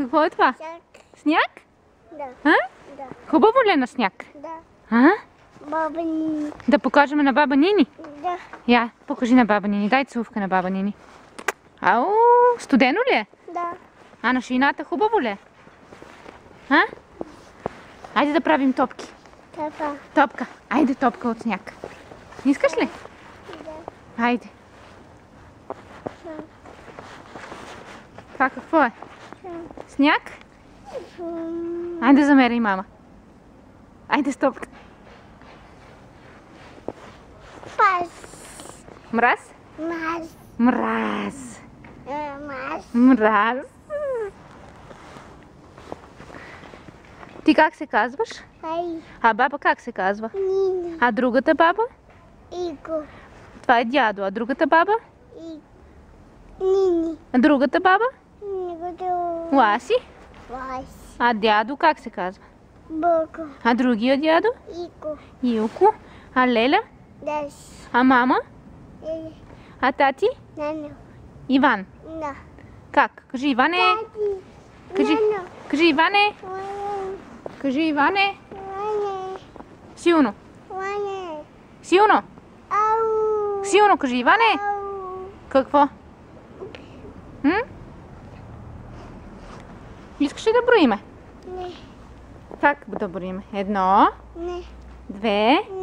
Какво е това? Сняг. Сняг? Да. А? Да. Хубаво ли е на сняг? Да. А? Баба Нини. Да покажем на баба Нини? Да. Я, покажи на баба Нини. Дай целувка на баба Нини. Ау, студено ли е? Да. А на шината хубаво ли е? А? Айде да правим топки. Така. Топка. Айде топка от сняг. Искаш ли? Да. Айде. Това какво е? Сняг? Айде замеряй, мама. Айде с топка. Пас. Мраз? Маз. Мраз. Маз. Мраз. Ти как се казваш? Ай. А баба как се казва? Нина. А другата баба? Иго. Това е дядо. А другата баба? И. Нини. А другата баба? Нигото. Ласи. Вас. А дядо как се казва? Боко. А другия дядо? Иго. Илко. А Леля? Дас. А мама? Е. А тати? Нано. Иван. На. Как? Кажи Иване. Тади. Кажи. Нано. Кажи Иване. Ване. Кажи Иване. Ване. Силно. Ване. Силно. Ау. Силно кажи Иване. Ау. Какво? М? Искаш ли да броиме? Не. Как да броиме? 1, Не. 2, Не.